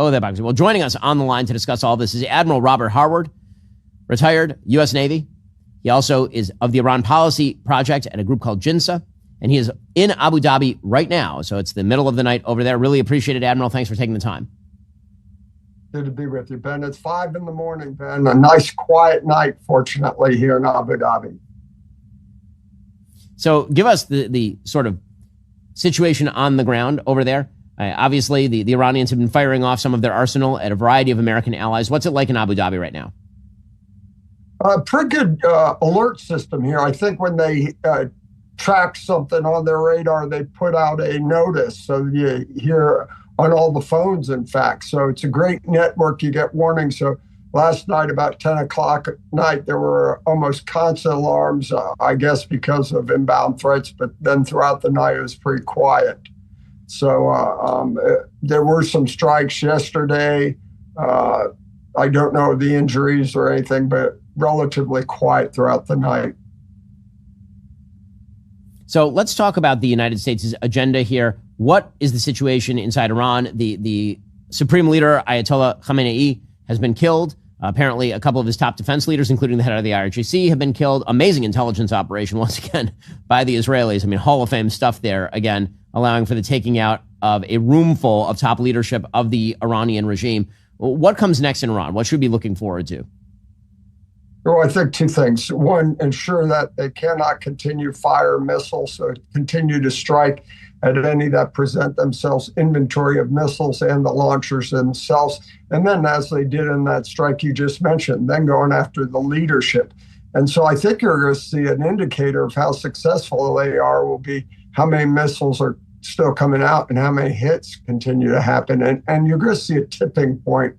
Oh, that boxing. Well, joining us on the line to discuss all this is Admiral Robert Harward, retired U.S. Navy. He also is of the Iran Policy Project at a group called JINSA, and he is in Abu Dhabi right now. So it's the middle of the night over there. Really appreciate it, Admiral. Thanks for taking the time. Good to be with you, Ben. It's 5 a.m, Ben. A nice, quiet night, fortunately, here in Abu Dhabi. So give us the sort of situation on the ground over there. Obviously, the Iranians have been firing off some of their arsenal at a variety of American allies. What's it like in Abu Dhabi right now? Pretty good alert system here. I think when they track something on their radar, they put out a notice. So you hear on all the phones, in fact. So it's a great network. You get warnings. So last night, about 10 o'clock at night, there were almost constant alarms, I guess, because of inbound threats. But then throughout the night, it was pretty quiet. So there were some strikes yesterday. I don't know the injuries or anything, but relatively quiet throughout the night. So let's talk about the United States' agenda here. What is the situation inside Iran? The Supreme Leader, Ayatollah Khamenei, has been killed. Apparently, a couple of his top defense leaders, including the head of the IRGC, have been killed. Amazing intelligence operation, once again, by the Israelis. I mean, Hall of Fame stuff there, again, allowing for the taking out of a room full of top leadership of the Iranian regime. What comes next in Iran? What should we be looking forward to? Well, I think two things. One, ensure that they cannot continue fire missiles, so continue to strike at any that present themselves, inventory of missiles and the launchers themselves. And then, as they did in that strike you just mentioned, then going after the leadership. And so I think you're going to see an indicator of how successful they are will be how many missiles are still coming out and how many hits continue to happen. And you're going to see a tipping point,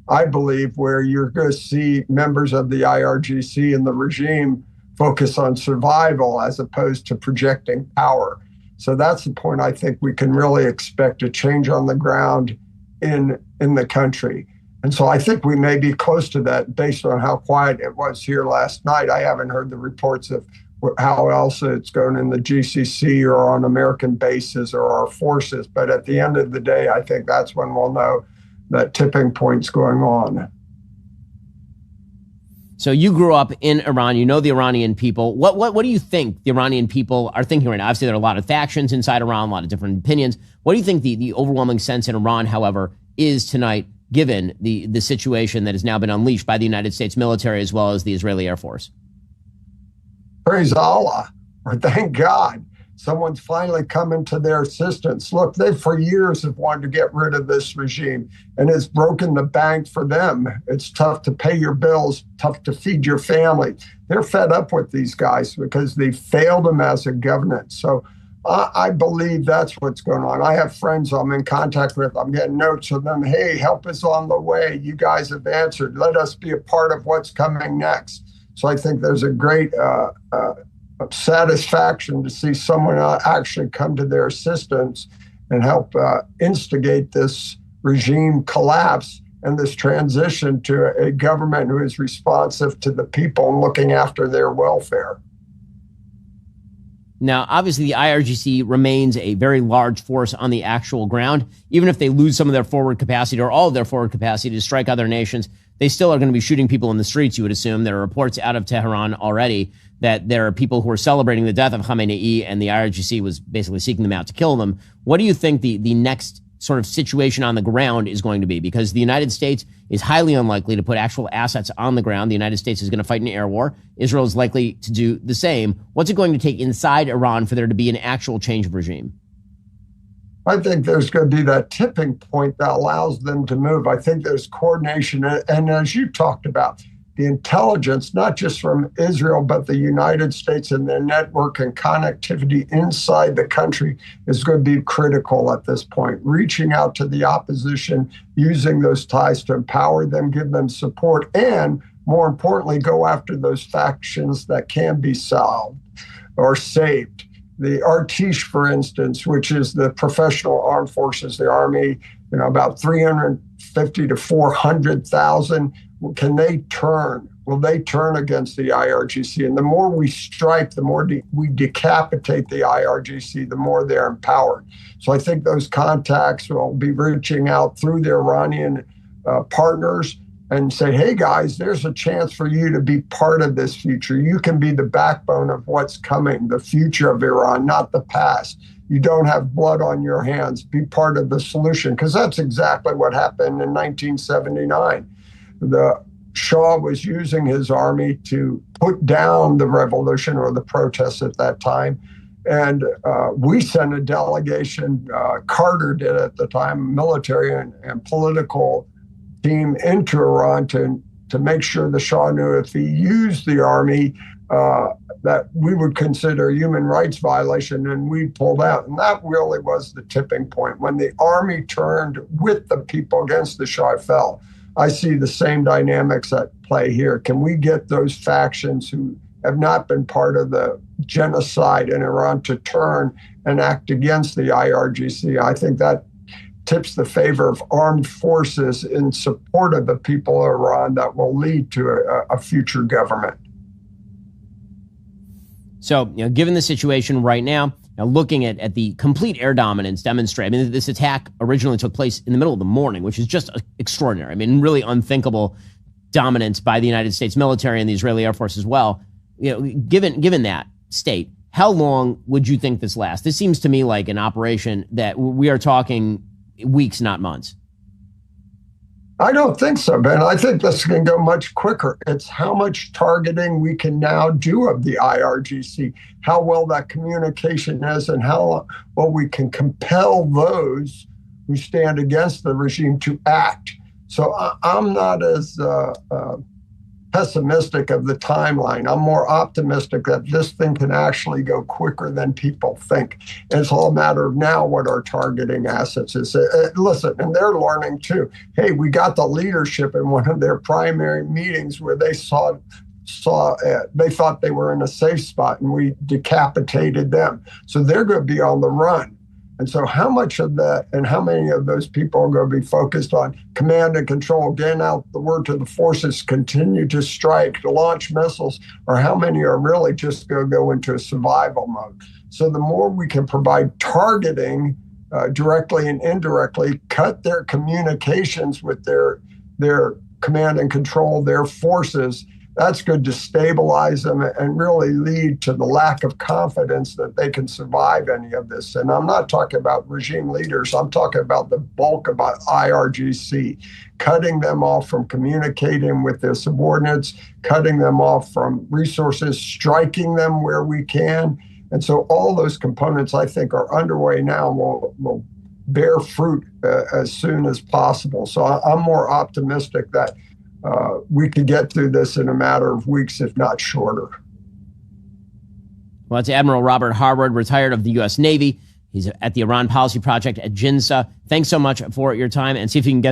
I believe, where you're going to see members of the IRGC and the regime focus on survival as opposed to projecting power. So that's the point I think we can really expect a change on the ground in the country. And so I think we may be close to that based on how quiet it was here last night. I haven't heard the reports of how else it's going in the GCC or on American bases or our forces. But at the end of the day, I think that's when we'll know that tipping point's going on. So you grew up in Iran. You know the Iranian people. What do you think the Iranian people are thinking right now? Obviously, there are a lot of factions inside Iran, a lot of different opinions. What do you think the overwhelming sense in Iran, however, is tonight, given the situation that has now been unleashed by the United States military as well as the Israeli Air Force? Praise Allah, or thank God. Someone's finally coming to their assistance. Look, they for years have wanted to get rid of this regime, and it's broken the bank for them. It's tough to pay your bills, tough to feed your family. They're fed up with these guys because they failed them as a governance. So I believe that's what's going on. I have friends I'm in contact with. I'm getting notes from them. Hey, help is on the way. You guys have answered. Let us be a part of what's coming next. So I think there's a great satisfaction to see someone actually come to their assistance and help instigate this regime collapse and this transition to a government who is responsive to the people and looking after their welfare. Now, obviously, the IRGC remains a very large force on the actual ground. Even if they lose some of their forward capacity or all of their forward capacity to strike other nations, they still are going to be shooting people in the streets, you would assume. There are reports out of Tehran already that there are people who are celebrating the death of Khamenei, and the IRGC was basically seeking them out to kill them. What do you think the next sort of situation on the ground is going to be? Because the United States is highly unlikely to put actual assets on the ground. The United States is going to fight an air war. Israel is likely to do the same. What's it going to take inside Iran for there to be an actual change of regime? I think there's going to be that tipping point that allows them to move. I think there's coordination. And as you talked about, the intelligence, not just from Israel, but the United States and their network and connectivity inside the country is going to be critical at this point. Reaching out to the opposition, using those ties to empower them, give them support, and more importantly, go after those factions that can be solved or saved. The Artish, for instance, which is the professional armed forces, the Army, about 300 350 to 400,000. Can they turn? Will they turn against the IRGC? And the more we strike, the more we decapitate the IRGC, the more they're empowered. So I think those contacts will be reaching out through their Iranian partners and say, hey, guys, there's a chance for you to be part of this future. You can be the backbone of what's coming, the future of Iran, not the past. You don't have blood on your hands. Be part of the solution, because that's exactly what happened in 1979. The Shah was using his army to put down the revolution or the protests at that time. And we sent a delegation, Carter did at the time, military and political team into Iran to make sure the Shah knew if he used the army, that we would consider a human rights violation, and we pulled out. And that really was the tipping point. When the army turned with the people against the Shah, it fell. I see the same dynamics at play here. Can we get those factions who have not been part of the genocide in Iran to turn and act against the IRGC? I think that tips the favor of armed forces in support of the people of Iran that will lead to a future government. So, given the situation right now, looking at the complete air dominance demonstrated, I mean, this attack originally took place in the middle of the morning, which is just extraordinary. I mean, really unthinkable dominance by the United States military and the Israeli Air Force as well. Given that state, how long would you think this lasts? This seems to me like an operation that we are talking weeks, not months. I don't think so, Ben. I think this can go much quicker. It's how much targeting we can now do of the IRGC, how well that communication is, and how well we can compel those who stand against the regime to act. So I'm not as pessimistic of the timeline. I'm more optimistic that this thing can actually go quicker than people think. And it's all a matter of now what our targeting assets is. Listen, and they're learning too. Hey, we got the leadership in one of their primary meetings where they they thought they were in a safe spot, and we decapitated them. So they're going to be on the run. And so how much of that and how many of those people are going to be focused on command and control, getting out the word to the forces, continue to strike, to launch missiles, or how many are really just going to go into a survival mode? So the more we can provide targeting directly and indirectly, cut their communications with their command and control, their forces, that's going to stabilize them and really lead to the lack of confidence that they can survive any of this. And I'm not talking about regime leaders. I'm talking about the bulk of IRGC, cutting them off from communicating with their subordinates, cutting them off from resources, striking them where we can. And so all those components, I think, are underway now and will bear fruit as soon as possible. So I'm more optimistic that we could get through this in a matter of weeks, if not shorter. Well, it's Admiral Robert Harward, retired of the U.S. Navy. He's at the Iran Policy Project at JINSA. Thanks so much for your time, and see if you can get